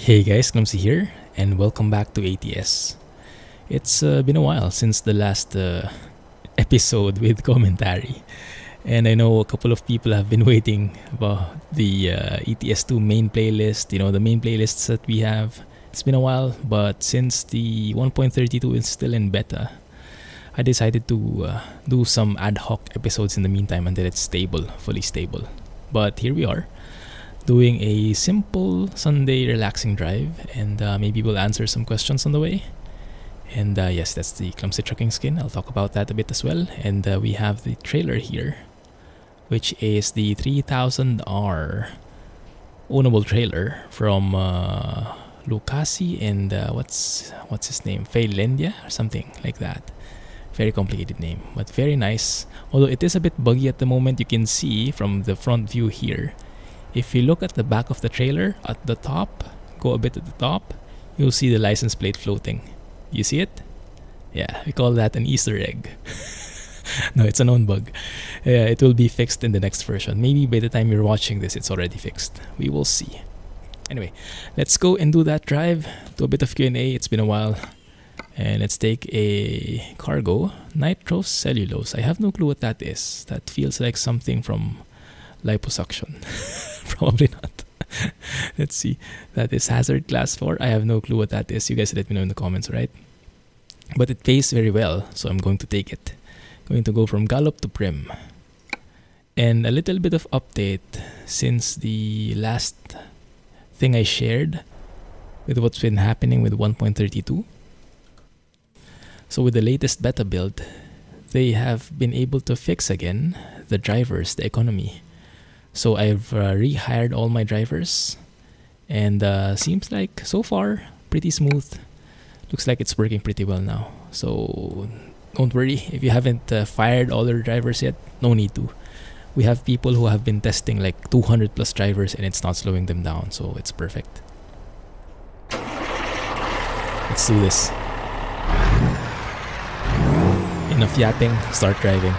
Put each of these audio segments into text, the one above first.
Hey guys, Clumsy here, and welcome back to ATS. It's been a while since the last episode with commentary, and I know a couple of people have been waiting about the ATS2 main playlist, the main playlists that we have. It's been a while, but since the 1.32 is still in beta, I decided to do some ad hoc episodes in the meantime until it's stable, fully stable. But here we are, doing a simple Sunday relaxing drive, and maybe we'll answer some questions on the way. And yes, that's the Clumsy trucking skin. I'll talk about that a bit as well. And we have the trailer here, which is the 3000R ownable trailer from Lucasi and what's his name, Faelandaea or something like that. Very complicated name, but very nice. Although it is a bit buggy at the moment. You can see from the front view here, if you look at the back of the trailer at the top, go a bit at the top, you'll see the license plate floating. You see it? Yeah, we call that an Easter egg. No, it's a known bug. It will be fixed in the next version. Maybe by the time you're watching this, it's already fixed. We will see. Anyway, let's go and do that drive. Do a bit of Q&A. It's been a while. And let's take a cargo. Nitrous cellulose. I have no clue what that is. That feels like something from liposuction. Probably not. Let's see. That is hazard class 4. I have no clue what that is. You guys let me know in the comments, right? But it pays very well, so I'm going to take it. Going to go from gallop to prim. And a little bit of update since the last thing I shared with what's been happening with 1.32. So with the latest beta build, they have been able to fix again the drivers, the economy. So I've rehired all my drivers, and seems like so far pretty smooth. Looks like it's working pretty well now. So don't worry if you haven't fired all your drivers yet. No need to. We have people who have been testing like 200 plus drivers and it's not slowing them down, so it's perfect. Let's do this. Enough yapping, start driving.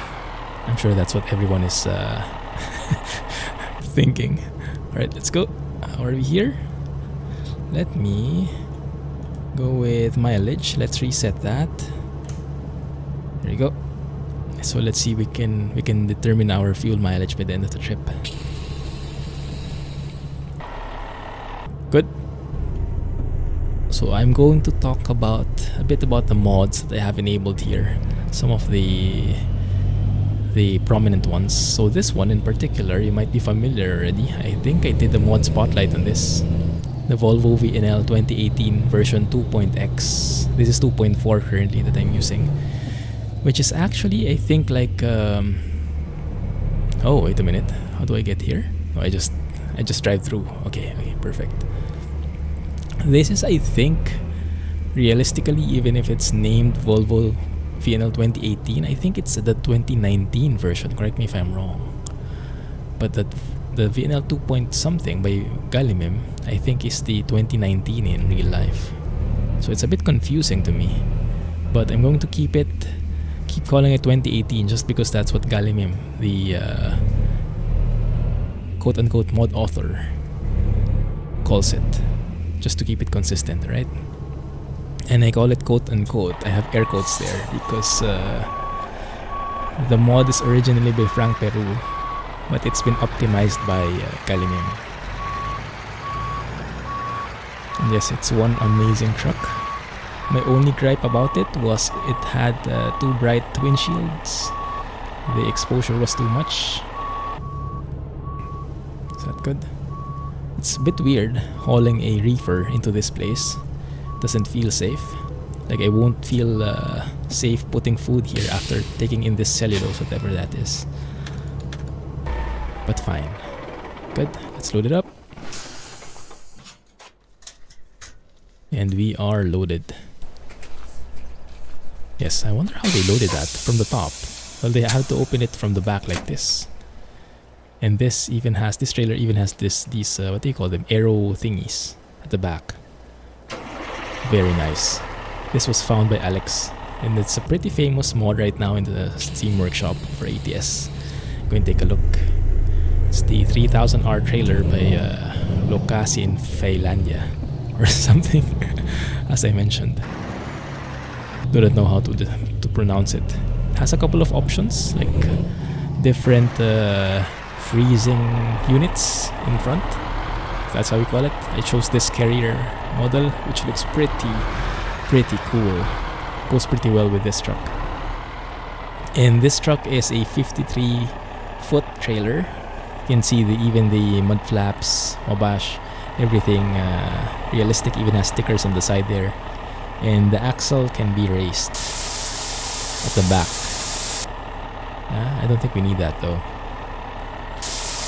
I'm sure that's what everyone is thinking. Alright, let's go. How are we here? Let me go with mileage. Let's reset that. There you go. So let's see, we can determine our fuel mileage by the end of the trip. Good. So I'm going to talk a bit about the mods that I have enabled here. Some of the prominent ones. So this one in particular, you might be familiar already. I think I did the mod spotlight on this. The Volvo VNL 2018 version 2.x. This is 2.4 currently that I'm using, which is actually, I think, like oh, wait a minute, how do I get here? Oh, I just drive through. Okay, perfect. This is, I think, realistically, even if it's named Volvo VNL 2018, I think it's the 2019 version. Correct me if I'm wrong. But the VNL 2 point something by Galimim, I think is the 2019 in real life. So it's a bit confusing to me. But I'm going to keep calling it 2018 just because that's what Galimim, the quote-unquote mod author, calls it. Just to keep it consistent, right? And I call it quote-unquote. I have air quotes there because the mod is originally by Frank Peru, but it's been optimized by Galimim. And yes, it's one amazing truck. My only gripe about it was it had too bright windshields. The exposure was too much. Is that good? It's a bit weird hauling a reefer into this place. Doesn't feel safe. Like I won't feel safe putting food here after taking in this cellulose, whatever that is. But fine. Good. Let's load it up. And we are loaded. Yes, I wonder how they loaded that from the top. Well, they had to open it from the back like this. And this trailer even has these what do you call them? Arrow thingies at the back. Very nice. This was found by Alex, and it's a pretty famous mod right now in the Steam Workshop for ATS. Go and take a look. It's the 3000R trailer by Lucasi and Faelandaea. or something, as I mentioned. Do not know how to pronounce it. Has a couple of options, like different freezing units in front. That's how we call it. I chose this carrier model, which looks pretty cool. Goes pretty well with this truck. And this truck is a 53-foot trailer. You can see even the mud flaps, wabash, everything realistic. Even has stickers on the side there. And the axle can be raised at the back. I don't think we need that though.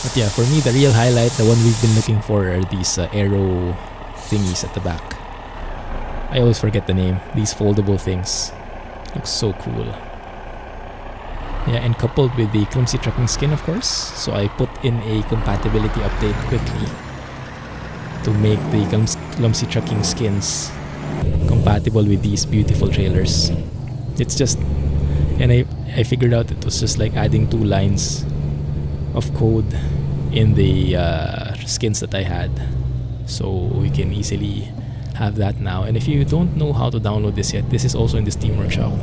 But yeah, for me the real highlight, the one we've been looking for, are these aero thingies at the back. I always forget the name. These foldable things. Looks so cool. Yeah, and coupled with the Clumsy trucking skin, of course. So I put in a compatibility update quickly to make the Clumsy trucking skins compatible with these beautiful trailers. It's just, and I figured out it was just like adding 2 lines of code in the skins that I had, so we can easily have that now. And if you don't know how to download this yet, this is also in the Steam Workshop,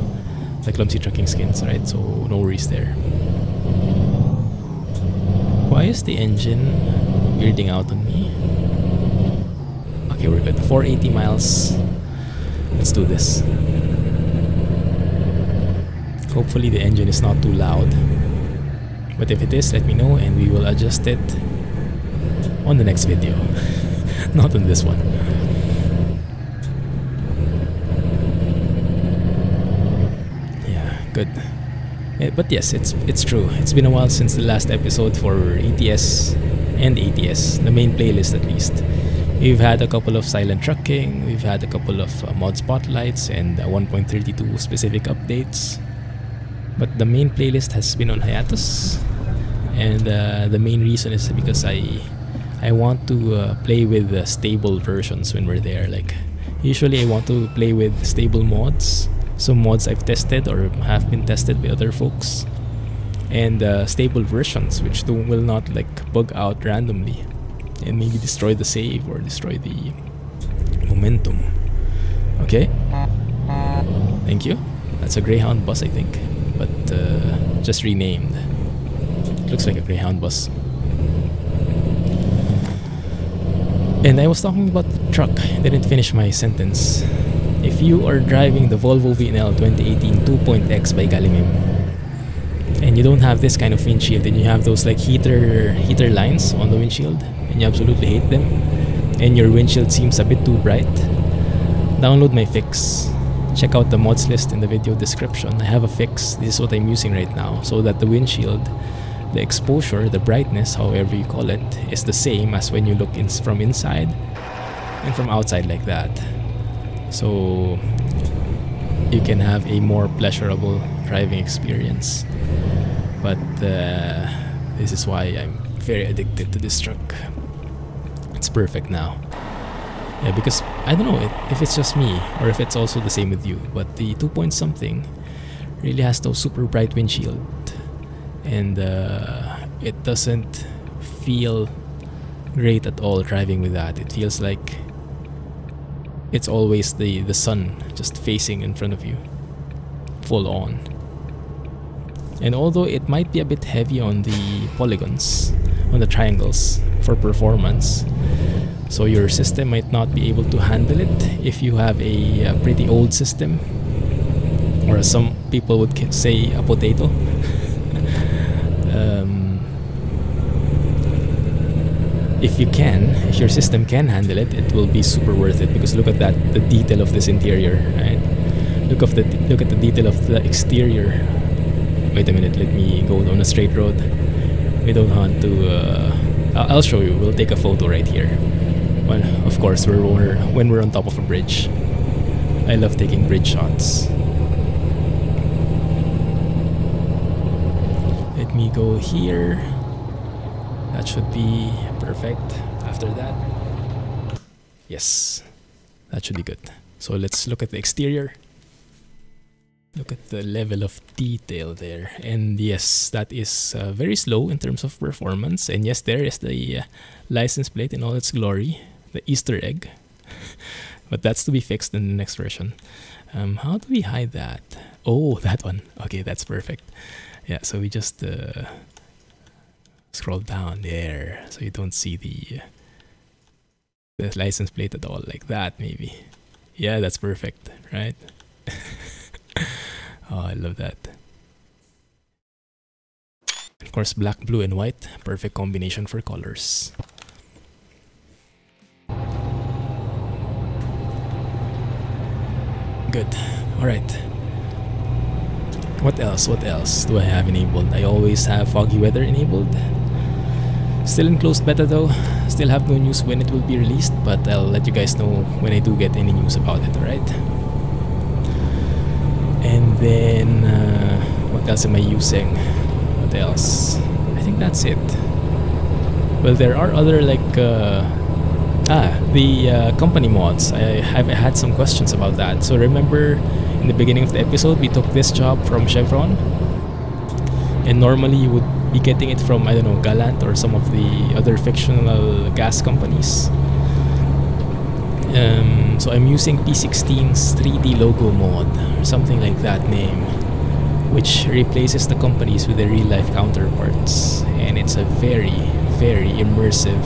the Clumsy trucking skins, right? So no worries there. Why is the engine weirding out on me? Okay, we're good. 480 miles. Let's do this. Hopefully the engine is not too loud. But if it is, let me know and we will adjust it on the next video. Not on this one. Yeah, good. But yes, it's true. It's been a while since the last episode for ATS and ATS, the main playlist at least. We've had a couple of silent trucking, we've had a couple of mod spotlights and 1.32 specific updates. But the main playlist has been on hiatus, and the main reason is because I want to play with stable versions when we're there. Like usually I want to play with stable mods, some mods I've tested or have been tested by other folks, and stable versions which will not like bug out randomly and maybe destroy the save or destroy the momentum. Okay, thank you. That's a Greyhound bus, I think, but just renamed. Looks like a Greyhound bus. And I was talking about the truck. Didn't finish my sentence. If you are driving the Volvo VNL 2018 2.X by Galimim, and you don't have this kind of windshield, and you have those like heater lines on the windshield, and you absolutely hate them, and your windshield seems a bit too bright, download my fix. Check out the mods list in the video description. I have a fix. This is what I'm using right now, so that the windshield, the exposure, the brightness, however you call it, is the same as when you look from inside and from outside like that. So you can have a more pleasurable driving experience. But this is why I'm very addicted to this truck. It's perfect now. Yeah, because I don't know if it's just me or if it's also the same with you, but the 2-point-something really has no super bright windshield, and it doesn't feel great at all driving with that. It feels like it's always the sun just facing in front of you, full on. And although it might be a bit heavy on the polygons, on the triangles for performance, so your system might not be able to handle it if you have a pretty old system, or as some people would say, a potato. If your system can handle it, it will be super worth it, because look at that, the detail of this interior, right? Look at the detail of the exterior. Wait a minute, let me go on a straight road. We don't want to. I'll show you. We'll take a photo right here. Well, of course, when we're on top of a bridge. I love taking bridge shots. Let me go here. That should be perfect. After that, yes, that should be good. So let's look at the exterior. Look at the level of detail there. And yes, that is very slow in terms of performance. And yes, there is the license plate in all its glory. The Easter egg. But that's to be fixed in the next version. How do we hide that? Oh, that one. Okay, that's perfect. Yeah, so we just scroll down there so you don't see the license plate at all, like that maybe. Yeah, that's perfect, right? Oh, I love that. Of course, black, blue, and white. Perfect combination for colors. Good. Alright. What else? What else do I have enabled? I always have foggy weather enabled. Still in closed beta though. Still have no news when it will be released, but I'll let you guys know when I do get any news about it, alright? And then, what else am I using? What else? I think that's it. Well, there are other like, the company mods. I have had some questions about that. So remember, in the beginning of the episode, we took this job from Chevron. And normally you would be getting it from, I don't know, Gallant or some of the other fictional gas companies. So I'm using P16's 3D logo mod, or something like that name, which replaces the companies with their real-life counterparts. And it's a very, very immersive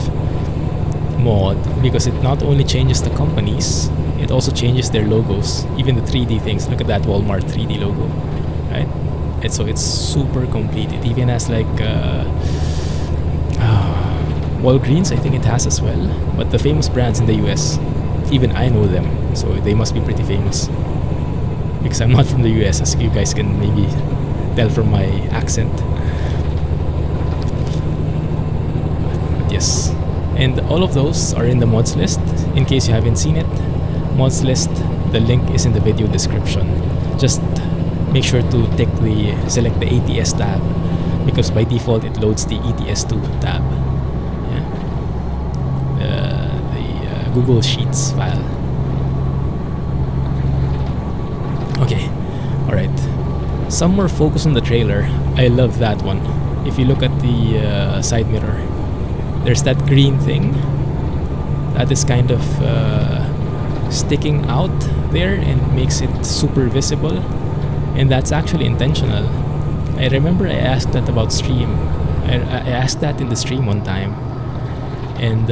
mod because it not only changes the companies, it also changes their logos, even the 3D things. Look at that Walmart 3D logo, right? And so it's super complete. It even has like Walgreens, I think it has as well. But the famous brands in the US, even I know them, so they must be pretty famous. Because I'm not from the US, as you guys can maybe tell from my accent. But yes. And all of those are in the mods list. In case you haven't seen it, mods list, the link is in the video description. Just make sure to select the ATS tab, because by default it loads the ETS2 tab. The Google Sheets file. Okay, alright. Some more focus on the trailer. I love that one. If you look at the side mirror, there's that green thing that is kind of sticking out there and makes it super visible, and that's actually intentional. I remember I asked that about stream. I asked that in the stream one time, and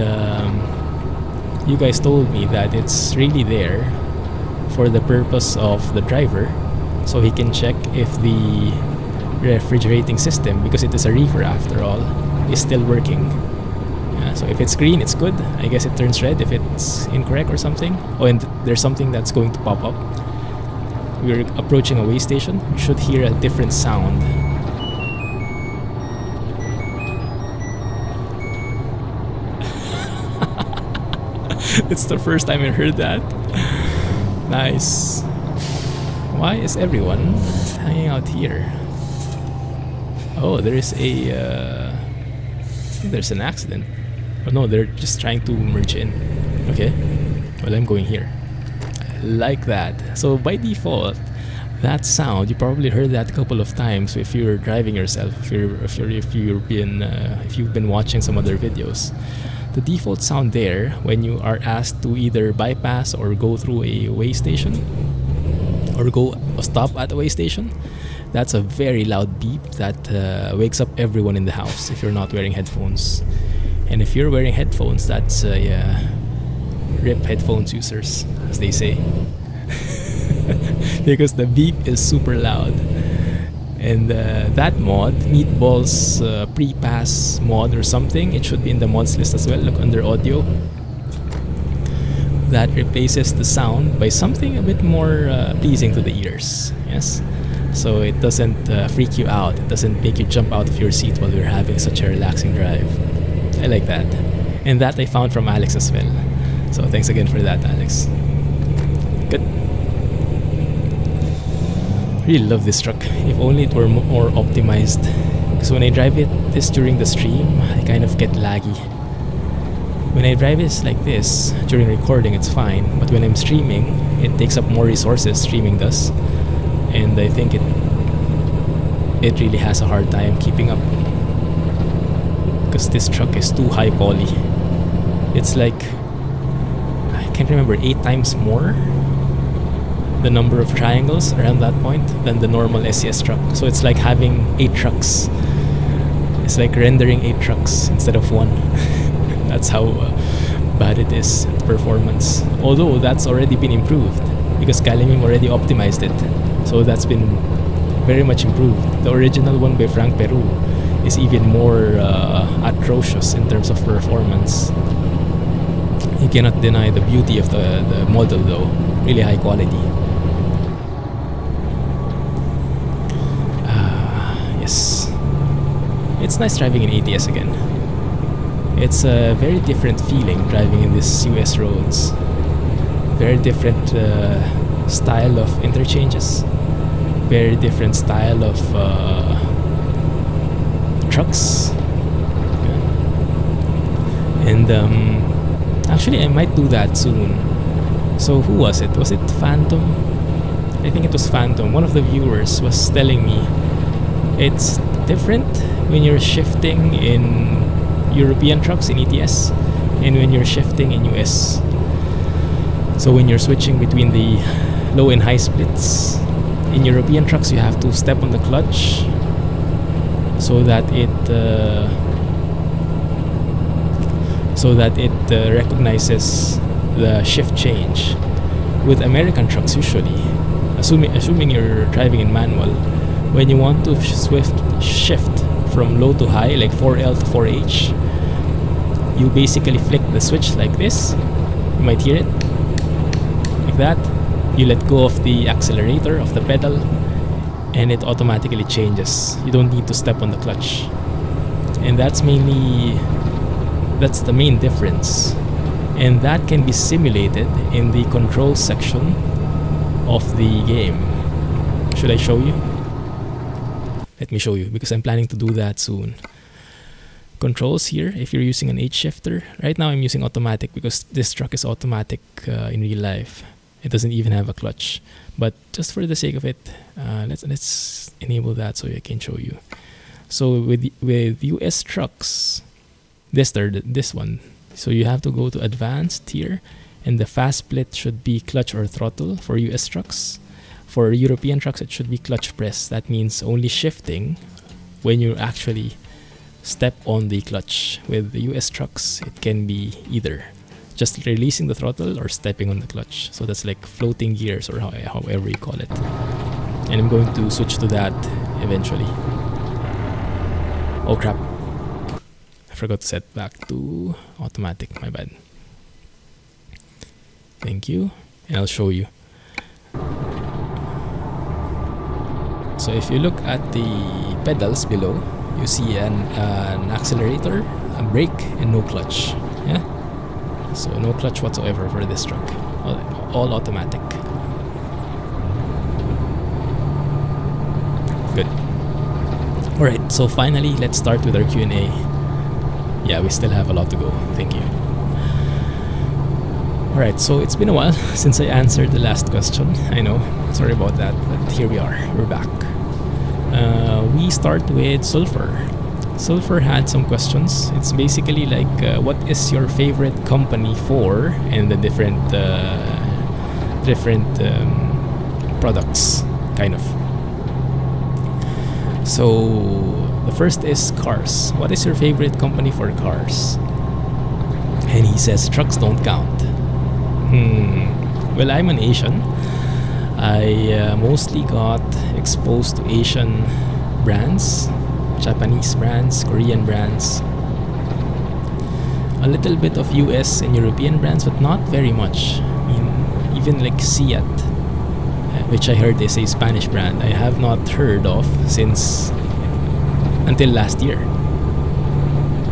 you guys told me that it's really there for the purpose of the driver, so he can check if the refrigerating system, because it is a reefer after all, is still working. So if it's green, it's good. I guess it turns red if it's incorrect or something. Oh, and there's something that's going to pop up. We're approaching a way station. You should hear a different sound. It's the first time I heard that. Nice. Why is everyone hanging out here? Oh, there is there's an accident. Oh no, they're just trying to merge in. Okay, well, I'm going here. I like that. So by default, that sound, you probably heard that a couple of times if you're driving yourself, if you've been watching some other videos. The default sound there when you are asked to either bypass or go through a way station or stop at a way station, that's a very loud beep that wakes up everyone in the house if you're not wearing headphones. And if you're wearing headphones, that's yeah, rip headphones users, as they say. Because the beep is super loud. And that mod, Meatball's pre-pass mod or something, it should be in the mods list as well. Look under audio. That replaces the sound by something a bit more pleasing to the ears. Yes, so it doesn't freak you out. It doesn't make you jump out of your seat while you're having such a relaxing drive. I like that, and that I found from Alex as well. So thanks again for that, Alex. Good. Really love this truck. If only it were more optimized. Because when I drive this during the stream, I kind of get laggy. When I drive this like this during recording, it's fine. But when I'm streaming, it takes up more resources. Streaming does, and I think it really has a hard time keeping up. Because this truck is too high poly. It's like, I can't can't remember, 8 times more the number of triangles around that point than the normal SCS truck. So it's like having 8 trucks. It's like rendering 8 trucks instead of 1. That's how bad it is at performance. Although that's already been improved because Calimim already optimized it. So that's been very much improved. The original one by Frank Peru is even more atrocious in terms of performance. You cannot deny the beauty of the model though. Really high quality. Yes. It's nice driving in ATS again. It's a very different feeling driving in these US roads. Very different style of interchanges. Very different style of trucks. Yeah. And actually I might do that soon. So who was it? Was it Phantom? I think it was Phantom. One of the viewers was telling me it's different when you're shifting in European trucks in ETS and when you're shifting in US. So when you're switching between the low and high splits, in European trucks you have to step on the clutch so that it recognizes the shift change. With American trucks usually, assuming you're driving in manual, when you want to shift from low to high, like 4L to 4H, you basically flick the switch like this. You might hear it like that. You let go of the accelerator of the pedal and it automatically changes. You don't need to step on the clutch. And that's the main difference. And that can be simulated in the control section of the game. Should I show you? Let me show you because I'm planning to do that soon. Controls here, if you're using an H shifter. Right now I'm using automatic because this truck is automatic in real life. It doesn't even have a clutch. But just for the sake of it, let's enable that so I can show you. So with US trucks, this one. So you have to go to advanced here, and the fast split should be clutch or throttle for US trucks. For European trucks, it should be clutch press. That means only shifting when you actually step on the clutch. With the US trucks, it can be either just releasing the throttle or stepping on the clutch. So that's like floating gears or however you call it. And I'm going to switch to that eventually. Oh crap. I forgot to set back to automatic, my bad. Thank you. And I'll show you. So if you look at the pedals below, you see an accelerator, a brake, and no clutch. Yeah. So no clutch whatsoever for this truck. All automatic. Good. Alright, so finally let's start with our Q&A. Yeah, we still have a lot to go. Thank you. Alright, so it's been a while since I answered the last question. I know, sorry about that, but here we are. We're back. We start with Sulfur. Sulfur had some questions. It's basically like, what is your favorite company for, and the different products, kind of. So the first is cars. What is your favorite company for cars? And he says trucks don't count. Well, I'm an Asian. I mostly got exposed to Asian brands, Japanese brands, Korean brands, a little bit of US and European brands, but not very much. I mean, even like Seat, which I heard is a Spanish brand, I have not heard of since until last year.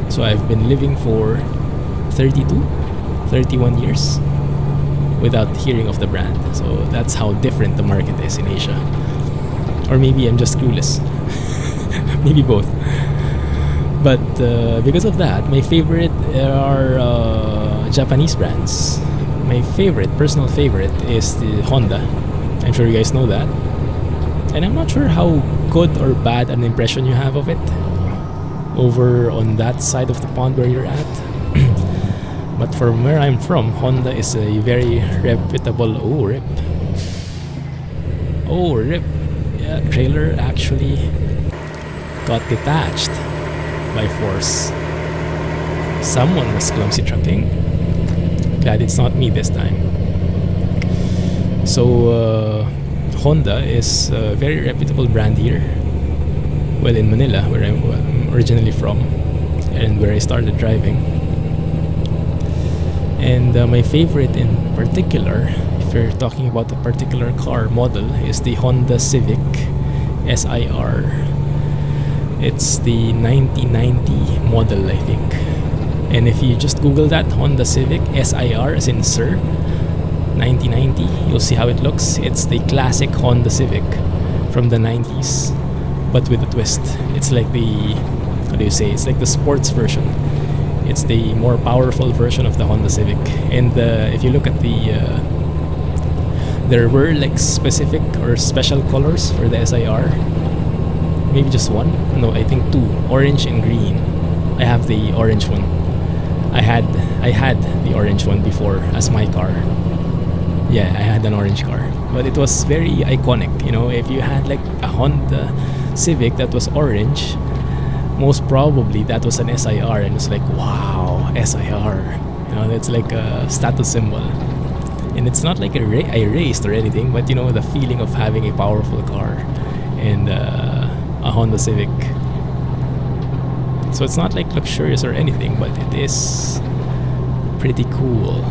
So I've been living for 31 years without hearing of the brand. So that's how different the market is in Asia. Or maybe I'm just clueless. Maybe both. But because of that, my favorite are Japanese brands. My personal favorite is the Honda. I'm sure you guys know that. And I'm not sure how good or bad an impression you have of it over on that side of the pond where you're at. But from where I'm from, Honda is a very reputable... Oh, rip. Yeah, trailer actually got detached by force. Someone was clumsy trucking. Glad it's not me this time. So, Honda is a very reputable brand here. Well, in Manila, where I'm originally from, and where I started driving. And my favorite in particular, if you're talking about a particular car model, is the Honda Civic SIR. It's the 1990 model, I think. And if you just Google that, Honda Civic SIR, as in Sir, 1990, you'll see how it looks. It's the classic Honda Civic from the 90s, but with a twist. It's like the, how do you say, it's like the sports version. It's the more powerful version of the Honda Civic. And if you look at there were like specific or special colors for the SIR. Maybe just one? No, I think two. Orange and green. I have the orange one. I had the orange one before as my car. Yeah, I had an orange car. But it was very iconic, you know. If you had like a Honda Civic that was orange, most probably that was an SIR, and it's like, wow, SIR. You know, it's like a status symbol. And it's not like I raced or anything, but you know, the feeling of having a powerful car and a Honda Civic. So it's not like luxurious or anything, but it is pretty cool.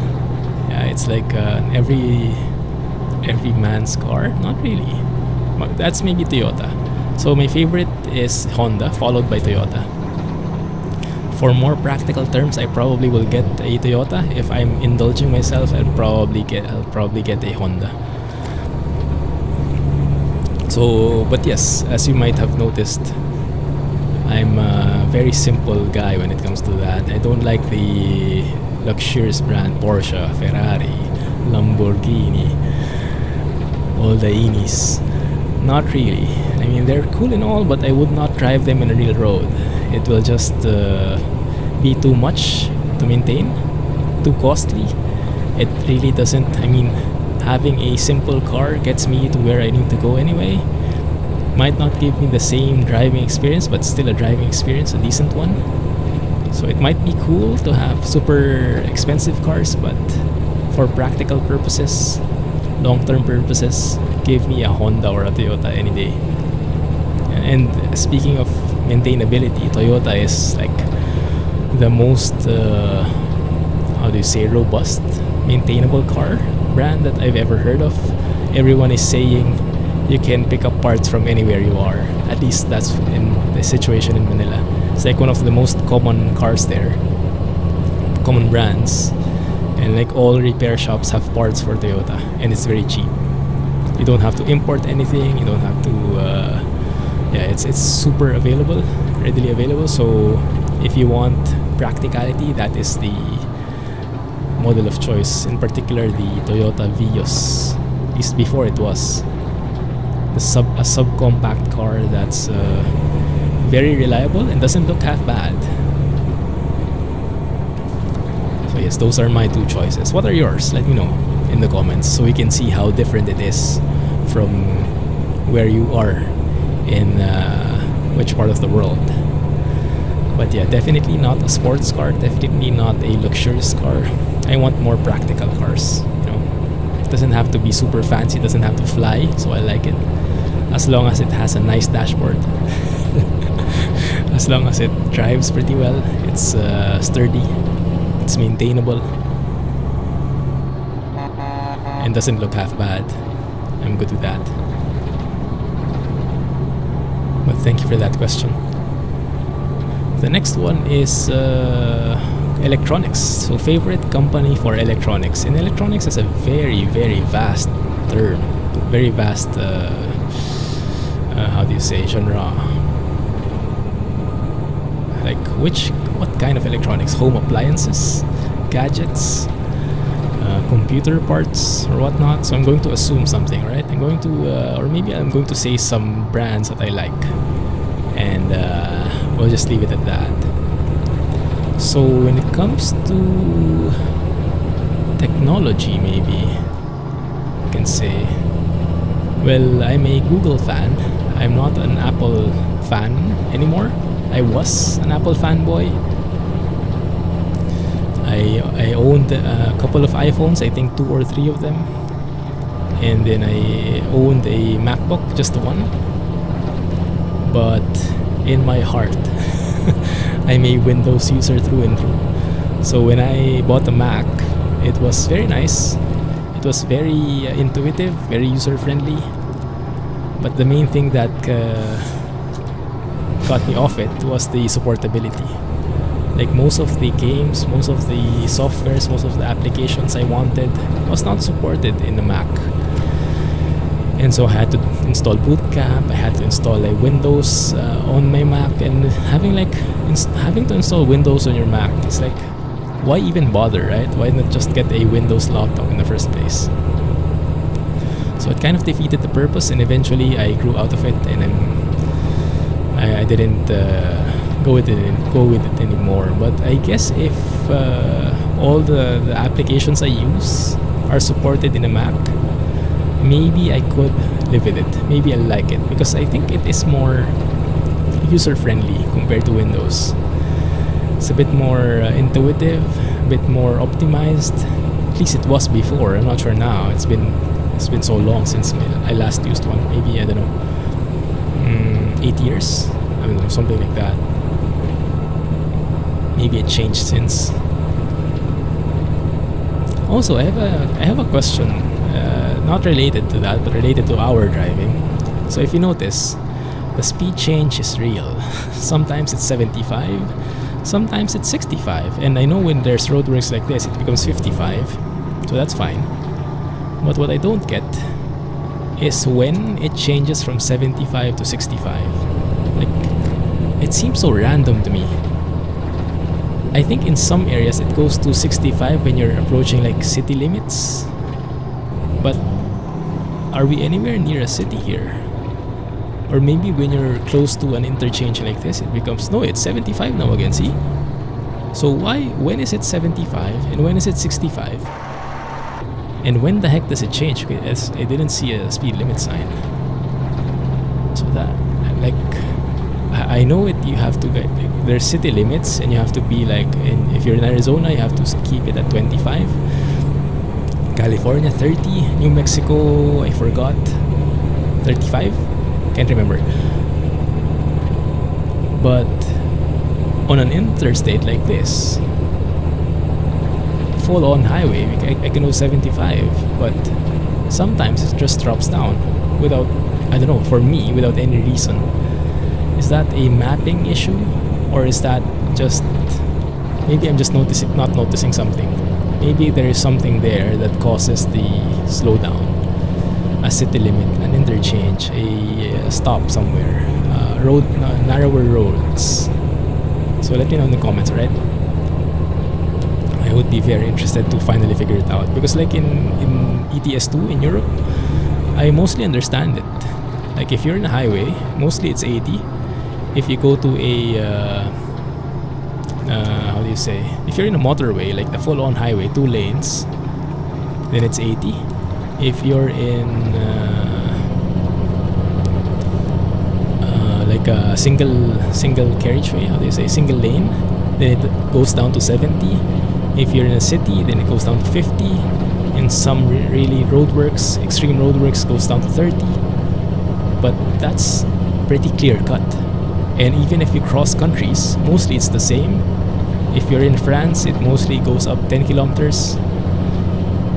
Yeah, it's like every man's car. Not really. That's maybe Toyota. So my favorite is Honda, followed by Toyota. For more practical terms, I probably will get a Toyota. If I'm indulging myself, I'll probably get a Honda. So, but yes, as you might have noticed, I'm a very simple guy when it comes to that. I don't like the luxurious brand Porsche, Ferrari, Lamborghini, all the Inis. Not really. I mean, they're cool and all, but I would not drive them in a real road. It will just be too much to maintain, too costly. It really doesn't. I mean, having a simple car gets me to where I need to go anyway. Might not give me the same driving experience, but still a driving experience, a decent one. So it might be cool to have super expensive cars, but for practical purposes, long-term purposes, give me a Honda or a Toyota any day. And speaking of maintainability, Toyota is like the most, how do you say, robust, maintainable car brand that I've ever heard of. Everyone is saying you can pick up parts from anywhere you are. At least that's in the situation in Manila. It's like one of the most common cars there, common brands, and like all repair shops have parts for Toyota, and it's very cheap. You don't have to import anything. You don't have to. Yeah, it's super available, readily available. So if you want practicality, that is the model of choice. In particular, the Toyota Vios. At least before it was a subcompact car that's very reliable and doesn't look half bad. So yes, those are my two choices. What are yours? Let me know in the comments so we can see how different it is from where you are in which part of the world. But yeah, definitely not a sports car, definitely not a luxurious car. I want more practical cars, you know. It doesn't have to be super fancy, it doesn't have to fly, so I like it. As long as it has a nice dashboard. As long as it drives pretty well, it's sturdy, it's maintainable, and doesn't look half bad. I'm good with that. But thank you for that question. The next one is electronics. So favorite company for electronics. And electronics is a very, very vast term. Very vast, how do you say, genre. Like what kind of electronics? Home appliances? Gadgets? Computer parts or whatnot. So I'm going to assume something, right? I'm going to, or maybe I'm going to say some brands that I like. And we'll just leave it at that. So when it comes to technology, maybe I can say, well, I'm a Google fan. I'm not an Apple fan anymore. I was an Apple fanboy. I owned a couple of iPhones, I think 2 or 3 of them, and then I owned a MacBook, just one. But in my heart, I'm a Windows user through and through. So when I bought a Mac, it was very nice. It was very intuitive, very user-friendly. But the main thing that got me off it was the supportability. Like most of the games, most of the softwares, most of the applications I wanted was not supported in the Mac. And so I had to install Boot Camp, I had to install a Windows on my Mac, and having to install Windows on your Mac, it's like, why even bother, right? Why not just get a Windows laptop in the first place? So it kind of defeated the purpose, and eventually I grew out of it, and I didn't go with it anymore. But I guess if all the applications I use are supported in a Mac, maybe I could live with it. Maybe I like it because I think it is more user-friendly compared to Windows. It's a bit more intuitive, a bit more optimized. At least it was before. I'm not sure now. It's been so long since I last used one. Maybe, I don't know, 8 years. I don't know, something like that. Maybe it changed since. Also, I have a question, not related to that, but related to our driving. So if you notice, the speed change is real. Sometimes it's 75, sometimes it's 65, and I know when there's roadworks like this, it becomes 55, so that's fine. But what I don't get is when it changes from 75 to 65. Like, it seems so random to me. I think in some areas it goes to 65 when you're approaching like city limits. But are we anywhere near a city here? Or maybe when you're close to an interchange like this, it becomes, no, it's 75 now again, see? So when is it 75 and when is it 65? And when the heck does it change? Because I didn't see a speed limit sign. So that, like, I know it. You have to get, there's city limits, and you have to be like, if you're in Arizona, you have to keep it at 25. California 30, New Mexico, I forgot, 35. Can't remember. But on an interstate like this, full-on highway, I can go 75, but sometimes it just drops down without, I don't know, for me, without any reason. Is that a mapping issue, or is that just, maybe I'm just not noticing something? Maybe there is something there that causes the slowdown. A city limit, an interchange, a stop somewhere, narrower roads. So let me know in the comments, alright? I would be very interested to finally figure it out, because like in ATS 2 in Europe, I mostly understand it. Like if you're in a highway, mostly it's 80. If you go to a how do you say, if you're in a motorway, like the full-on highway, 2 lanes, then it's 80. If you're in like a single carriageway, how do you say, single lane, then it goes down to 70. If you're in a city, then it goes down to 50. In some really roadworks, extreme roadworks, goes down to 30. But that's pretty clear cut. And even if you cross countries, mostly it's the same. If you're in France, it mostly goes up 10 kilometers,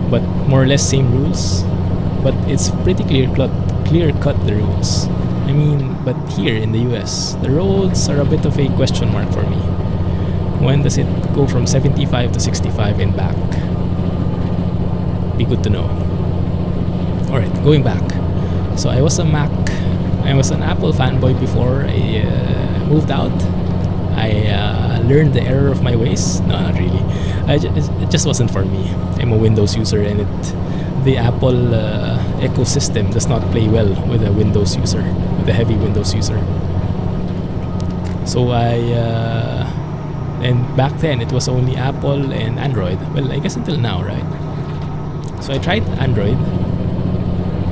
but more or less same rules. But it's pretty clear cut the rules. I mean, but here in the US, the roads are a bit of a question mark for me. When does it go from 75 to 65 and back? Be good to know. Alright, going back. So I was an Apple fanboy before I moved out. I learned the error of my ways. No, not really. It just wasn't for me. I'm a Windows user, and the Apple ecosystem does not play well with a Windows user, with a heavy Windows user. So I And back then it was only Apple and Android. Well, I guess until now, right? So I tried Android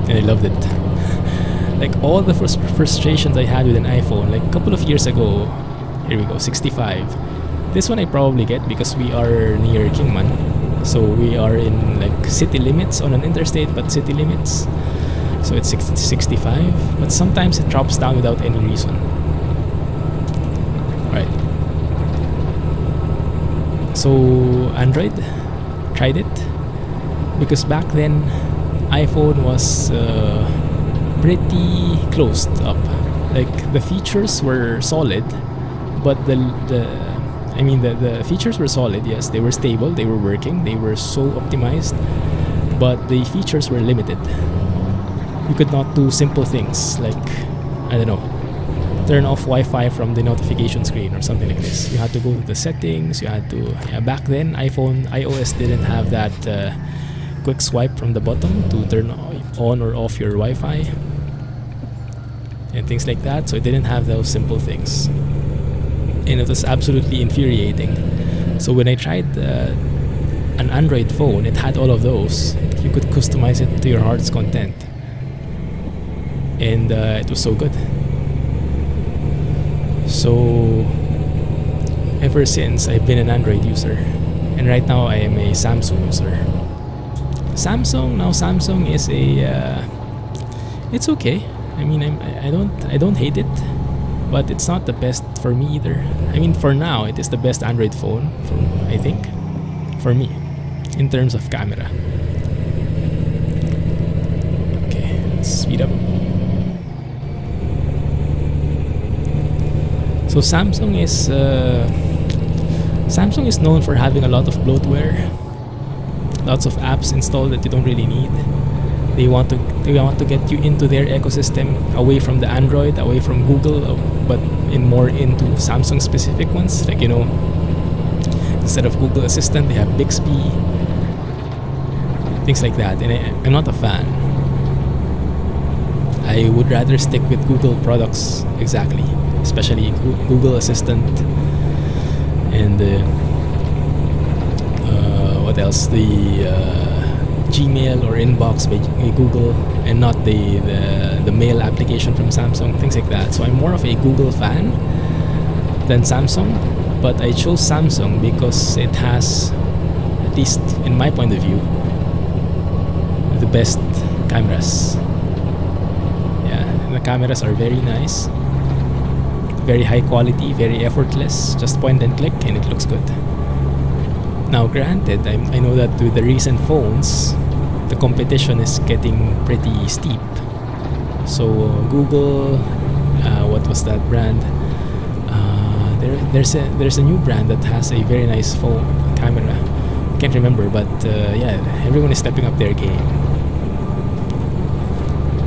and I loved it. Like all the frustrations I had with an iPhone, like a couple of years ago, here we go, 65. This one I probably get because we are near Kingman. So we are in like city limits on an interstate, but city limits. So it's 60 to 65, but sometimes it drops down without any reason. Right. So Android, tried it. Because back then, iPhone was pretty closed up. Like the features were solid, but the features were solid. Yes, they were stable, they were working, they were so optimized, but the features were limited. You could not do simple things like, I don't know, turn off Wi-Fi from the notification screen or something like this. You had to go to the settings. You had to, back then iOS didn't have that quick swipe from the bottom to turn on or off your Wi-Fi and things like that. So it didn't have those simple things, and it was absolutely infuriating. So when I tried an Android phone, it had all of those. You could customize it to your heart's content, and it was so good. So ever since, I've been an Android user, and right now I am a Samsung user. Samsung is a it's okay. I mean, I don't hate it, but it's not the best for me either. I mean, for now it is the best Android phone I think for me in terms of camera. Okay, let's speed up. So Samsung is known for having a lot of bloatware, lots of apps installed that you don't really need. They want to get you into their ecosystem, away from the Android, away from Google, but more into Samsung specific ones. Like, you know, instead of Google Assistant, they have Bixby, things like that. And I'm not a fan. I would rather stick with Google products, exactly, especially Google Assistant and what else? The Gmail or Inbox by Google, and not the mail application from Samsung, things like that. So I'm more of a Google fan than Samsung, but I chose Samsung because it has, at least in my point of view, the best cameras. Yeah, and the cameras are very nice, very high quality, very effortless, just point and click and it looks good. Now granted, I know that with the recent phones, the competition is getting pretty steep. So Google, what was that brand? There's a new brand that has a very nice phone camera. I can't remember, but yeah, everyone is stepping up their game.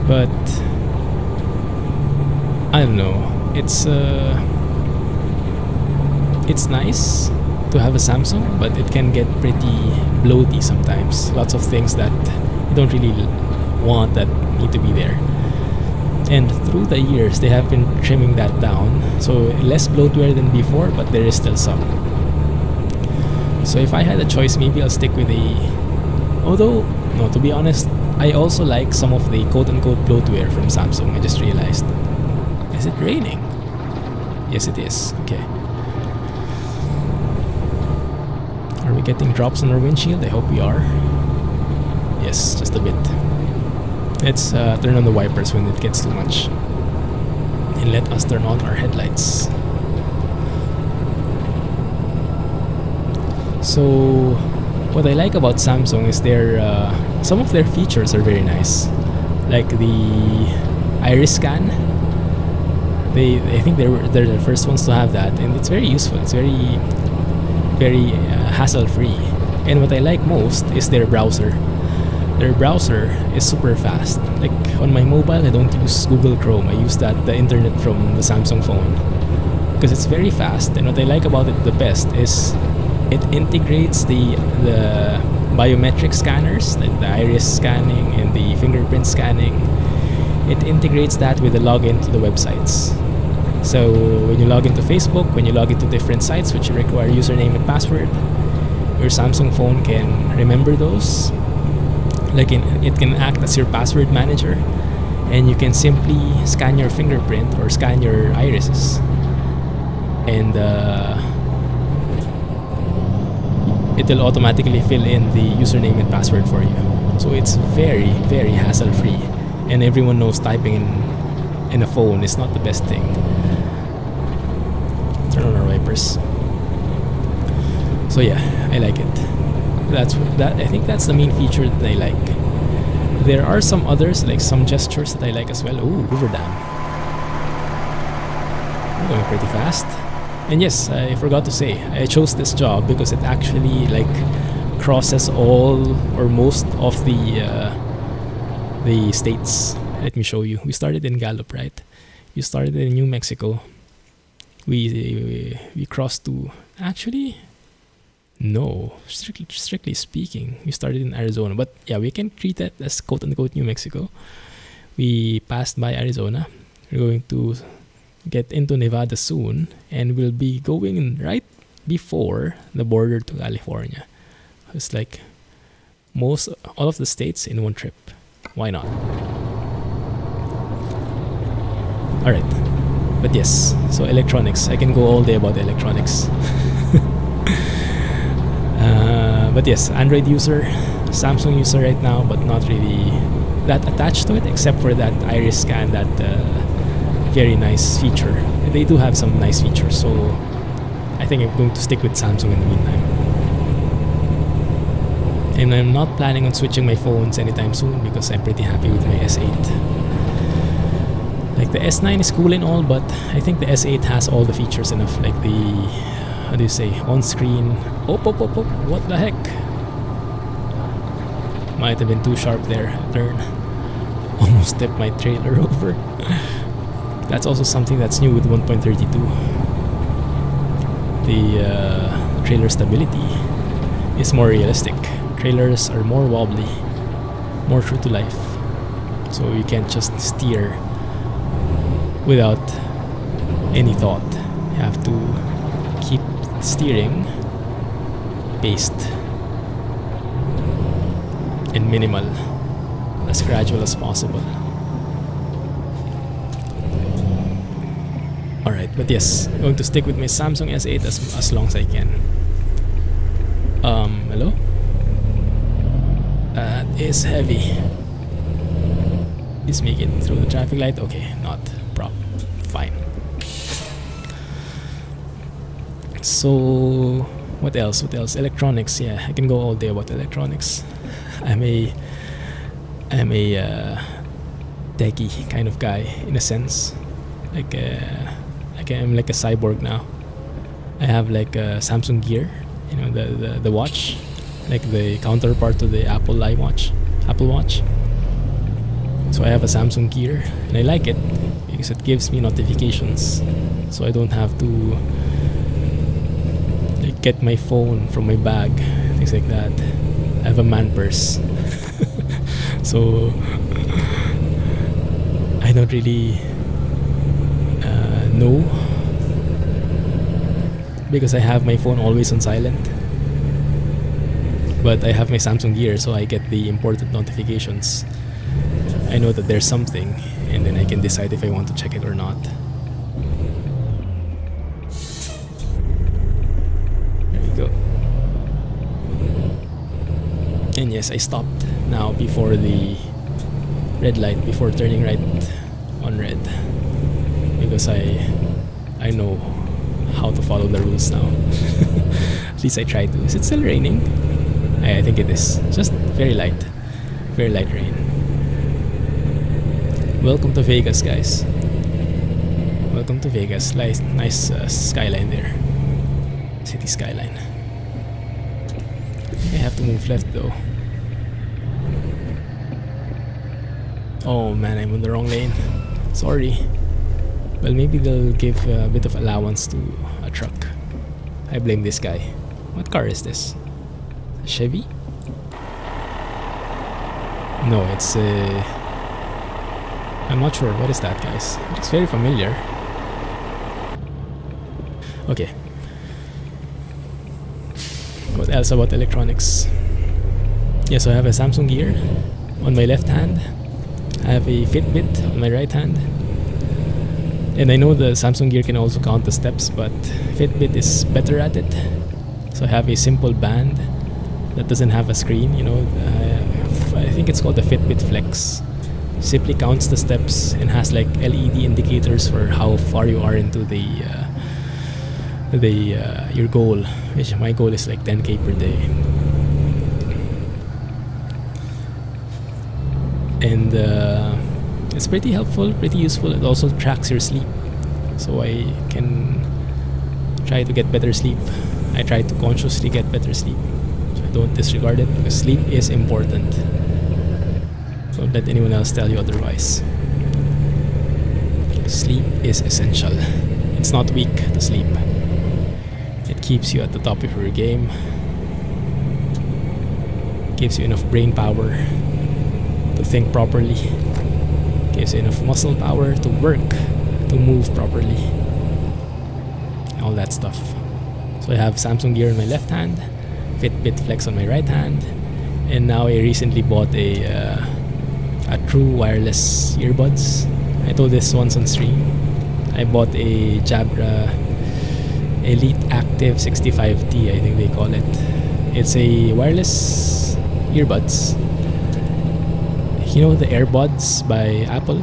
But I don't know. It's nice to have a Samsung, but it can get pretty bloaty sometimes. Lots of things that you don't really want that need to be there. And through the years, they have been trimming that down. So less bloatware than before, but there is still some. So if I had a choice, maybe I'll stick with although, no, to be honest, I also like some of the quote-unquote bloatware from Samsung. I just realized. Is it raining? Yes, it is. Okay. Are we getting drops on our windshield? I hope we are. Yes, just a bit. Let's turn on the wipers when it gets too much. And let us turn on our headlights. So, what I like about Samsung is some of their features are very nice. Like the iris scan. I think they're the first ones to have that, and it's very useful. It's very hassle-free. And what I like most is their browser. Their browser is super fast. Like on my mobile, I don't use Google Chrome. I use the internet from the Samsung phone because it's very fast. And what I like about it the best is it integrates the biometric scanners, like the iris scanning and the fingerprint scanning. It integrates that with the login to the websites. So when you log into Facebook, when you log into different sites which require username and password, your Samsung phone can remember those. Like it can act as your password manager, and you can simply scan your fingerprint or scan your irises, and it will automatically fill in the username and password for you. So it's very, very hassle-free, and everyone knows typing in a phone is not the best thing. Turn on our wipers. So yeah, I like it. I think that's the main feature that I like. There are some others, like some gestures that I like as well. Ooh, Hoover Dam. We're going pretty fast. And yes, I forgot to say, I chose this job because it actually like crosses all or most of the states. Let me show you. We started in Gallup, right? We started in New Mexico. We crossed to, actually, no, strictly speaking, we started in Arizona. But yeah, we can treat that as quote-unquote New Mexico. We passed by Arizona. We're going to get into Nevada soon, and we'll be going right before the border to California. It's like all of the states in one trip. Why not? Alright, but yes, so electronics, I can go all day about electronics. But yes, Android user, Samsung user right now, but not really that attached to it, except for that iris scan, that very nice feature. They do have some nice features, so I think I'm going to stick with Samsung in the meantime. And I'm not planning on switching my phones anytime soon because I'm pretty happy with my S8. Like the S9 is cool and all, but I think the S8 has all the features enough, like the, how do you say, on-screen. Oh, what the heck? Might have been too sharp there. Turn. Almost stepped my trailer over. That's also something that's new with 1.32. The trailer stability is more realistic. Trailers are more wobbly, more true to life. So you can't just steer without any thought. You have to keep steering based and minimal, as gradual as possible. Alright, but yes, I'm going to stick with my Samsung S8 as long as I can. Hello? That is heavy. Please make it through the traffic light. Okay, not problem. Fine. So, what else? Electronics, yeah, I can go all day about electronics. I'm a techie kind of guy in a sense. Like I'm like a cyborg now. I have like a Samsung Gear, you know, the watch, like the counterpart to the Apple Watch. So I have a Samsung Gear, and I like it because it gives me notifications, so I don't have to like get my phone from my bag, things like that. I have a man purse, so I don't really know, because I have my phone always on silent. But I have my Samsung Gear, so I get the important notifications. I know that there's something, and then I can decide if I want to check it or not. There we go. And yes, I stopped now before the red light, before turning right on red, because I know how to follow the rules now. At least I try to. Is it still raining? I think it is. Just very light rain. Welcome to Vegas, guys. Welcome to Vegas. Nice skyline there. City skyline. I have to move left though. Oh man, I'm on the wrong lane. Sorry. Well, maybe they'll give a bit of allowance to a truck. I blame this guy. What car is this? A Chevy? No, it's a... I'm not sure. What is that, guys? It's very familiar. Okay. What else about electronics? Yes, I have a Samsung Gear on my left hand. I have a Fitbit on my right hand. And I know the Samsung Gear can also count the steps, but Fitbit is better at it. So I have a simple band that doesn't have a screen, you know. I think it's called the Fitbit Flex. Simply counts the steps and has like LED indicators for how far you are into your goal, which my goal is like 10K per day. And it's pretty helpful, pretty useful. It also tracks your sleep, so I can try to get better sleep. I try to consciously get better sleep, so I don't disregard it, because sleep is important. Don't let anyone else tell you otherwise. Sleep is essential. It's not weak to sleep. It keeps you at the top of your game. Gives you enough brain power to think properly. Gives you enough muscle power to work, to move properly. All that stuff. So I have Samsung Gear on my left hand, Fitbit Flex on my right hand, and now I recently bought a true wireless earbuds. I told this once on stream. I bought a Jabra Elite Active 65T, I think they call it. It's a wireless earbuds. You know the AirBuds by Apple?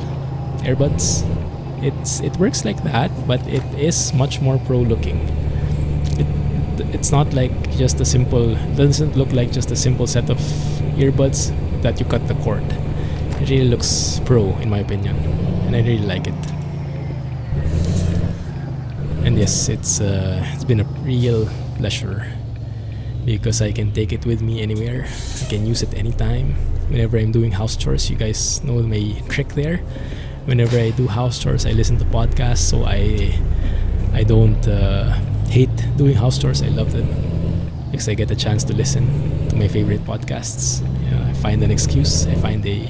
AirBuds? It works like that, but it is much more pro looking. It's not like just a simple, doesn't look like just a simple set of earbuds that you cut the cord. It really looks pro in my opinion, and I really like it. And yes, it's been a real pleasure, because I can take it with me anywhere. I can use it anytime. Whenever I'm doing house chores, you guys know my trick there. Whenever I do house chores, I listen to podcasts, so I don't hate doing house chores. I love them because I get a chance to listen to my favorite podcasts. I find an excuse. I find a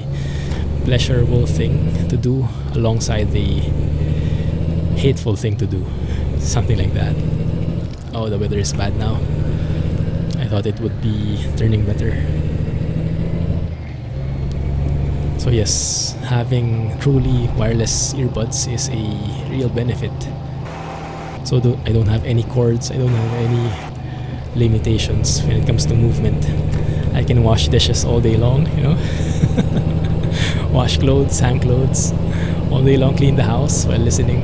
pleasurable thing to do alongside the hateful thing to do. Something like that. Oh, the weather is bad now. I thought it would be turning better. So yes, having truly wireless earbuds is a real benefit. So I don't have any cords, I don't have any limitations when it comes to movement. I can wash dishes all day long, you know. Wash clothes, hang clothes all day long, clean the house while listening.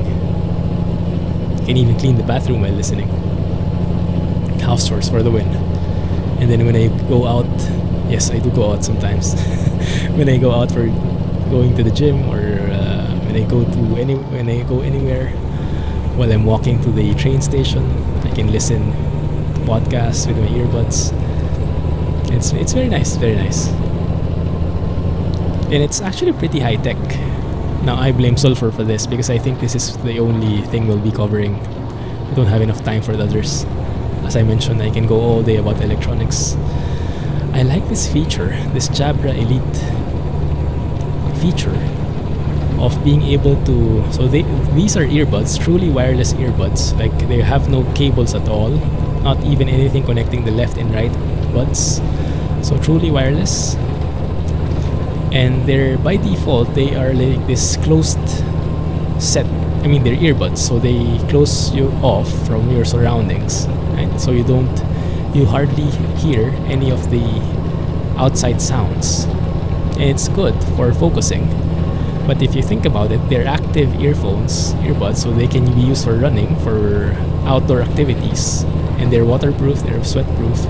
Can even clean the bathroom while listening. House chores for the win. And then when I go out, yes, I do go out sometimes. When I go out for going to the gym, or when I go anywhere, while I'm walking to the train station, I can listen to podcasts with my earbuds. It's very nice, very nice. And it's actually pretty high tech. Now I blame Sulfur for this, because I think this is the only thing we'll be covering. I don't have enough time for the others. As I mentioned, I can go all day about electronics. I like this feature, this Jabra Elite feature of being able to, so these are earbuds, truly wireless earbuds. Like, they have no cables at all, not even anything connecting the left and right buds. So truly wireless. And they're, by default, they are like this closed set. I mean, they're earbuds, so they close you off from your surroundings, right? So you hardly hear any of the outside sounds. And it's good for focusing. But if you think about it, they're active earbuds, so they can be used for running, for outdoor activities, and they're waterproof, they're sweatproof.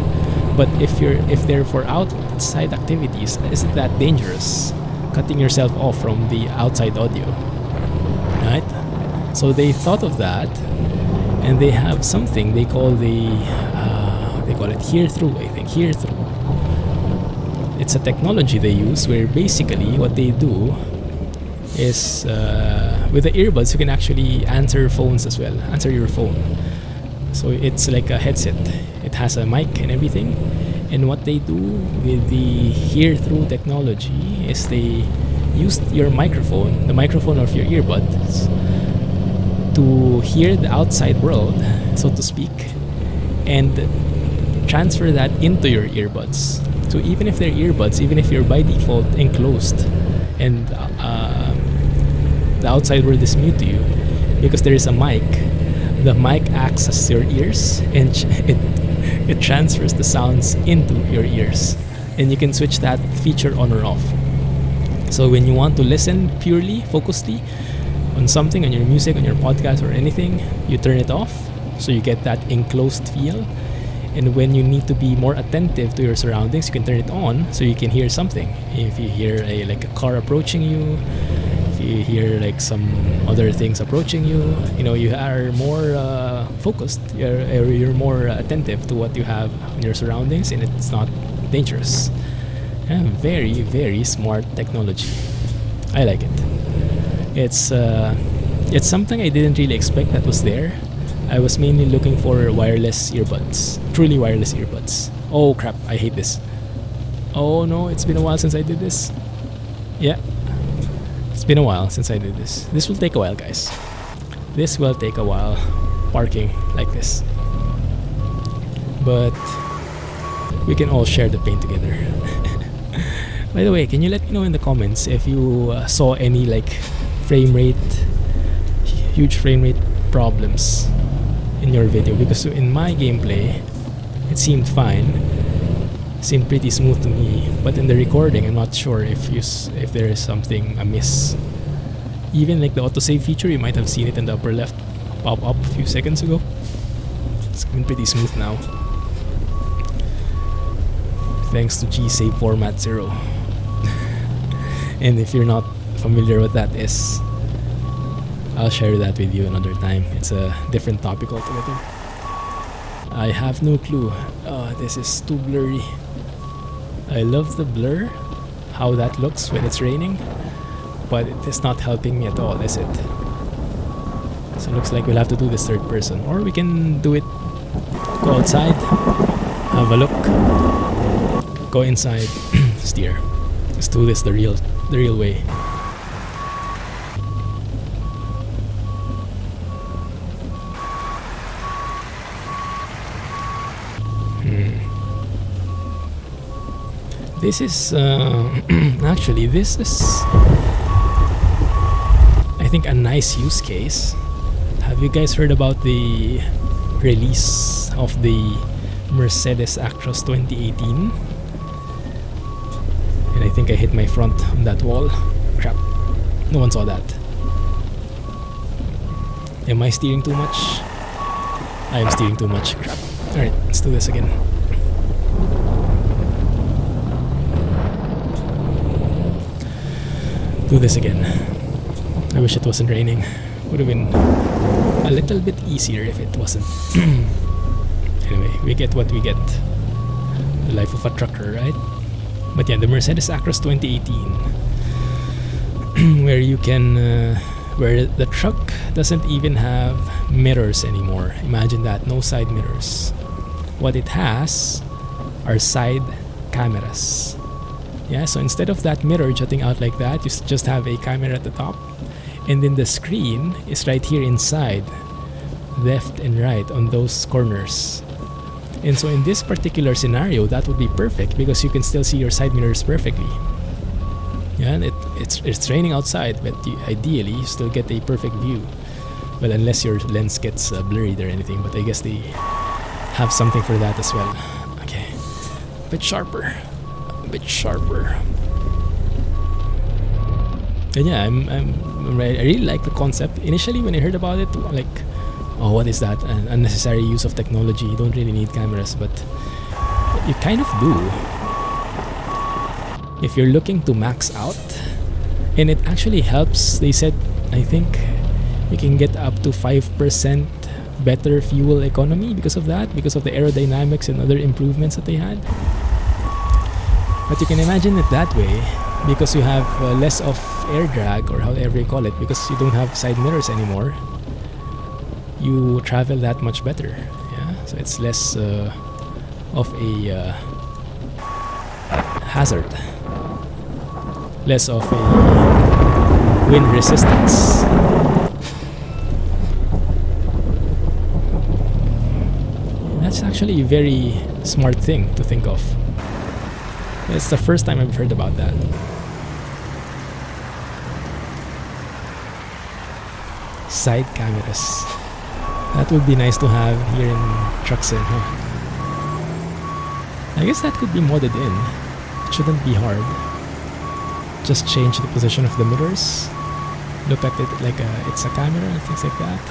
But if they're for outside activities, isn't that dangerous? Cutting yourself off from the outside audio, right? So they thought of that, and they have something they call they call it hear-through. I think hear-through. It's a technology they use where basically what they do is with the earbuds you can actually answer phones as well, answer your phone. So it's like a headset. It has a mic and everything. And what they do with the hear-through technology is they use your microphone, the microphone of your earbuds, to hear the outside world, so to speak, and transfer that into your earbuds. So even if they're earbuds, even if you're by default enclosed and the outside world is mute to you, because there is a mic, the mic acts as your ears, and it transfers the sounds into your ears, and you can switch that feature on or off. So when you want to listen purely, focusedly on something, on your music, on your podcast or anything, you turn it off, so you get that enclosed feel. And when you need to be more attentive to your surroundings, you can turn it on so you can hear something. If you hear a car approaching you, if you hear like some other things approaching you, you are more focused. You're more attentive to what you have in your surroundings, and it's not dangerous. Yeah, very, very smart technology. I like it. It's something I didn't really expect that was there. I was mainly looking for wireless earbuds, truly wireless earbuds. Oh crap, I hate this. Oh no, it's been a while since I did this. Yeah, it's been a while since I did this. This will take a while, guys. This will take a while, parking like this. But we can all share the pain together. By the way, can you let me know in the comments if you saw any huge frame rate problems in your video? Because in my gameplay it seemed fine, seemed pretty smooth to me, but in the recording I'm not sure if there is something amiss. Even like the autosave feature, you might have seen it in the upper left pop up a few seconds ago. It's been pretty smooth now, thanks to G-Save Format 0. And if you're not familiar what that is, I'll share that with you another time. It's a different topic altogether. I have no clue. This is too blurry. I love the blur, how that looks when it's raining, but it is not helping me at all, is it? So it looks like we'll have to do this third person, or we can do it, go outside, have a look, go inside, steer. Let's do this the real way. This is actually, this is, I think, a nice use case. Have you guys heard about the release of the Mercedes Actros 2018? And I think I hit my front on that wall. Crap, no one saw that. Am I steering too much? I am steering too much. Crap. Alright, let's do this again. Do this again. I wish it wasn't raining. Would have been a little bit easier if it wasn't. Anyway, we get what we get. The life of a trucker, right? But yeah, the Mercedes Actros 2018, where you can, where the truck doesn't even have mirrors anymore. Imagine that, no side mirrors. What it has are side cameras. Yeah, so instead of that mirror jutting out like that, you just have a camera at the top, and then the screen is right here inside, left and right on those corners. And so in this particular scenario, that would be perfect because you can still see your side mirrors perfectly. Yeah, and it's raining outside, but ideally you still get a perfect view. Well, unless your lens gets blurred or anything, but I guess they have something for that as well. Okay, a bit sharper. Bit sharper. And yeah, I really like the concept. Initially, when I heard about it, like, oh, what is that? An unnecessary use of technology. You don't really need cameras, but you kind of do if you're looking to max out. And it actually helps. They said, I think you can get up to 5% better fuel economy because of that, because of the aerodynamics and other improvements that they had. But you can imagine it that way because you have less of air drag, or however you call it, because you don't have side mirrors anymore. You travel that much better. Yeah, so it's less of a hazard, less of a wind resistance. actually a very smart thing to think of. It's the first time I've heard about that. Side cameras. That would be nice to have here in Truxin, huh? I guess that could be modded in. It shouldn't be hard. Just change the position of the mirrors. Look at it like it's a camera and things like that.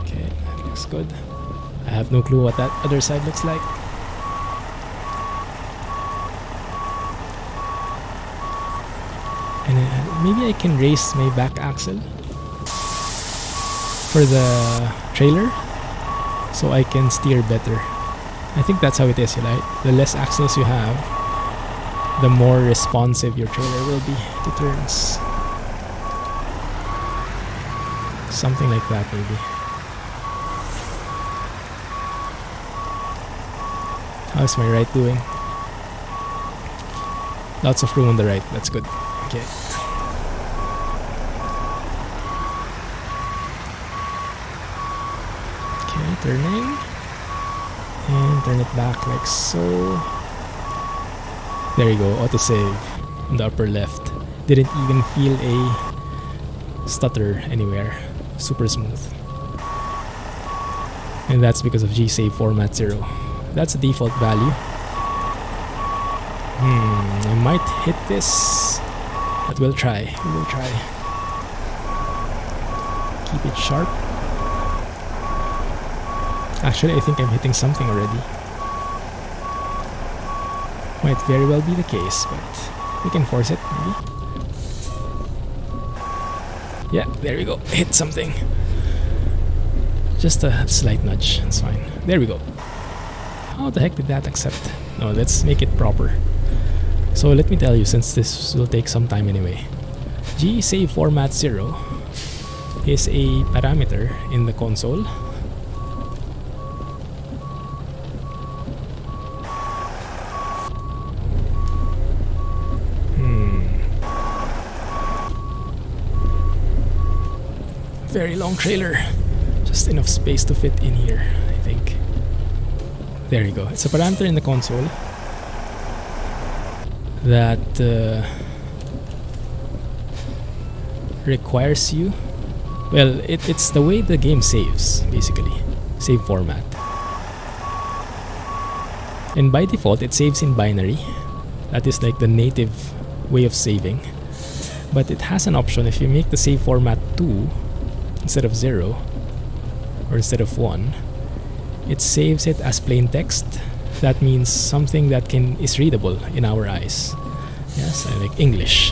Okay, that looks good. I have no clue what that other side looks like. And maybe I can raise my back axle for the trailer so I can steer better. I think that's how it is, right? The less axles you have, the more responsive your trailer will be to turns. Something like that, maybe. How's my right doing? Lots of room on the right, that's good. Okay. Okay, turning. And turn it back like so. There you go, autosave on the upper left. Didn't even feel a stutter anywhere. Super smooth. And that's because of G-Save format 0. That's a default value. I might hit this, but we'll try. We will try. Keep it sharp. Actually, I think I'm hitting something already. Might very well be the case, but we can force it, maybe. Yeah, there we go. Hit something. Just a slight nudge. That's fine. There we go. How the heck did that accept? No, let's make it proper. So let me tell you, since this will take some time anyway. G-Save format 0 is a parameter in the console. Very long trailer. Just enough space to fit in here, I think. There you go. It's a parameter in the console that requires you... Well, it's the way the game saves, basically. Save format. And by default, it saves in binary. That is like the native way of saving. But it has an option. If you make the save format 2 instead of 0, or instead of 1, it saves it as plain text. That means something that is readable in our eyes. Yes, like English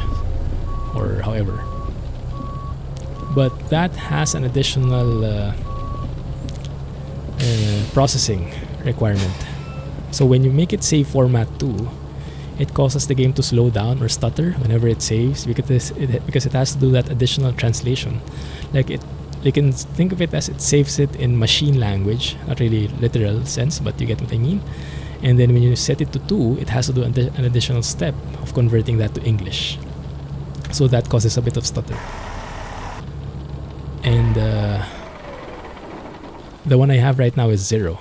or however. But that has an additional processing requirement. So when you make it save format 2, it causes the game to slow down or stutter whenever it saves because it has to do that additional translation. Like you can think of it as it saves it in machine language, not really literal sense, but you get what I mean. And then when you set it to 2, it has to do an additional step of converting that to English. So that causes a bit of stutter. And the one I have right now is 0.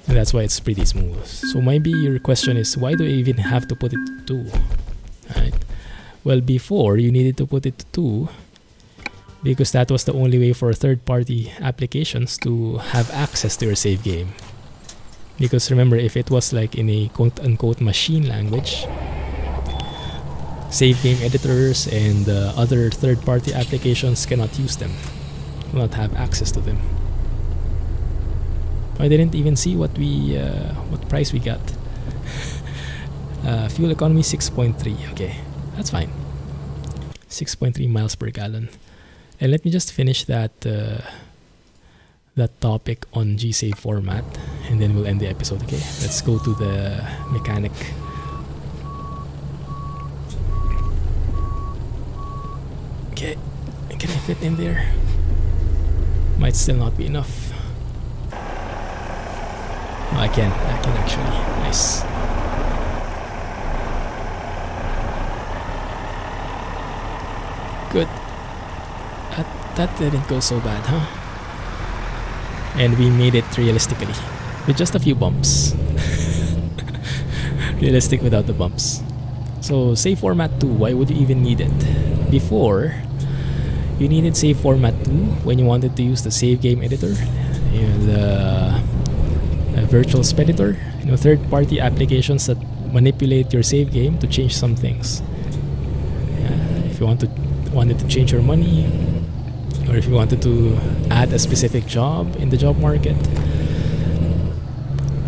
And that's why it's pretty smooth. So maybe your question is, why do I even have to put it to 2? Right? Well, before you needed to put it to 2 because that was the only way for third-party applications to have access to your save game. Because remember, if it was like in a quote-unquote machine language, save game editors and other third-party applications cannot use them, will not have access to them. I didn't even see what price we got. Fuel economy 6.3. Okay, that's fine. 6.3 miles per gallon. And let me just finish that topic on G-Save format, and then we'll end the episode. Okay, let's go to the mechanic. Okay, can I fit in there? Might still not be enough. No, I can actually. Nice. Good. That didn't go so bad, huh? and we made it realistically with just a few bumps. Realistic without the bumps. So save format 2, why would you even need it? Before, you needed save format 2 when you wanted to use the save game editor, the virtual speditor, third-party applications that manipulate your save game to change some things. If you wanted to change your money, or if you wanted to add a specific job in the job market,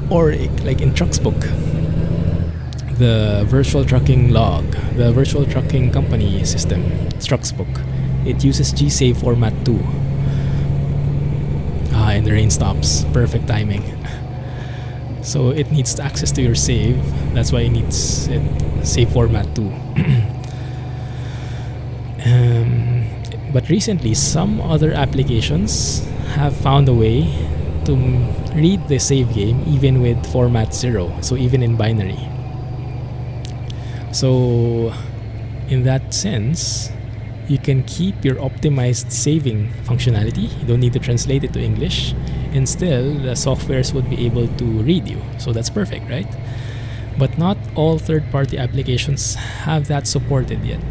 or like in Trucksbook, the virtual trucking log, the virtual trucking company system, Trucksbook, it uses GSave format 2. And the rain stops. Perfect timing. So it needs access to your save. That's why it needs save format 2. But recently, some other applications have found a way to read the save game even with format 0, so even in binary. So in that sense, you can keep your optimized saving functionality. You don't need to translate it to English, and still the softwares would be able to read you. So that's perfect, right? But not all third-party applications have that supported yet.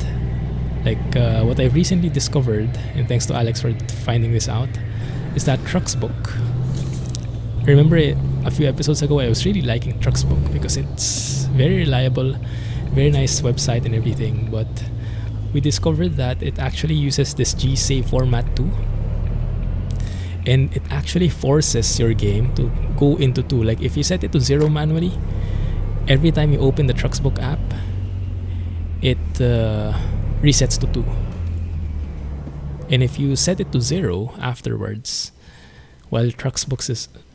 Like what I've recently discovered, and thanks to Alex for finding this out, is that Trucksbook. Remember a few episodes ago, I was really liking Trucksbook because it's very reliable, very nice website and everything, but we discovered that it actually uses this GSave format 2, and it actually forces your game to go into 2. Like if you set it to 0 manually, every time you open the Trucksbook app, it resets to 2. And if you set it to 0 afterwards, while Trucksbook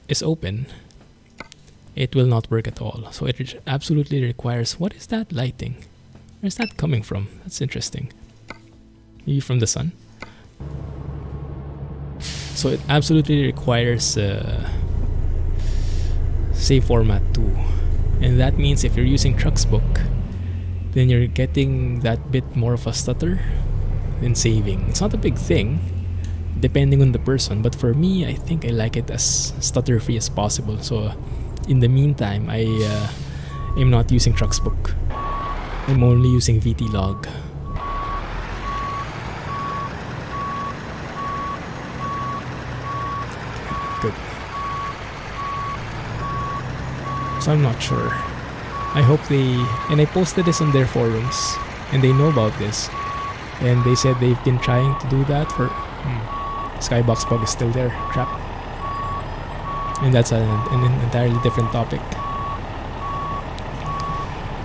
is open, it will not work at all. So it absolutely requires... What is that lighting? Where's that coming from? That's interesting. Maybe from the sun? So it absolutely requires save format 2. And that means if you're using Trucksbook, then you're getting that bit more of a stutter than saving. It's not a big thing, depending on the person, but for me, I think I like it as stutter-free as possible. So in the meantime, I am not using Trucksbook. I'm only using VT-Log. Good. So I'm not sure. I hope and I posted this on their forums, and they know about this. And they said they've been trying to do that for... Skybox bug is still there. Crap. And that's an entirely different topic.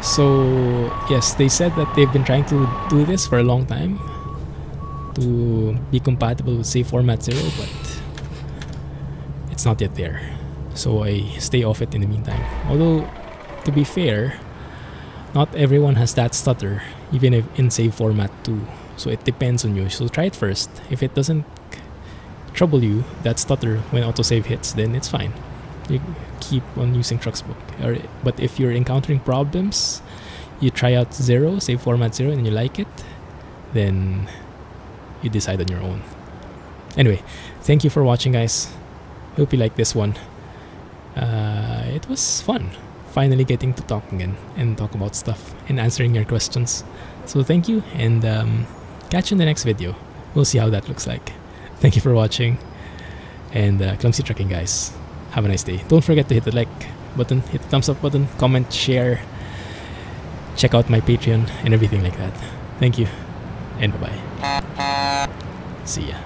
So, yes, they said that they've been trying to do this for a long time to be compatible with save format 0, but it's not yet there. So I stay off it in the meantime. Although, to be fair, not everyone has that stutter, even if in save format 2. So it depends on you. So try it first. If it doesn't trouble you, that stutter when autosave hits, then it's fine. You keep on using Trucksbook. But if you're encountering problems, you try out 0, save format 0, and you like it, then you decide on your own. Anyway, thank you for watching, guys. Hope you liked this one. It was fun finally getting to talk again and talk about stuff and answering your questions. So thank you, and catch you in the next video. We'll see how that looks like. Thank you for watching, and Clumsy Trucking, guys. Have a nice day. Don't forget to hit the like button, hit the thumbs up button, comment, share, check out my Patreon and everything like that. Thank you, and bye-bye. See ya.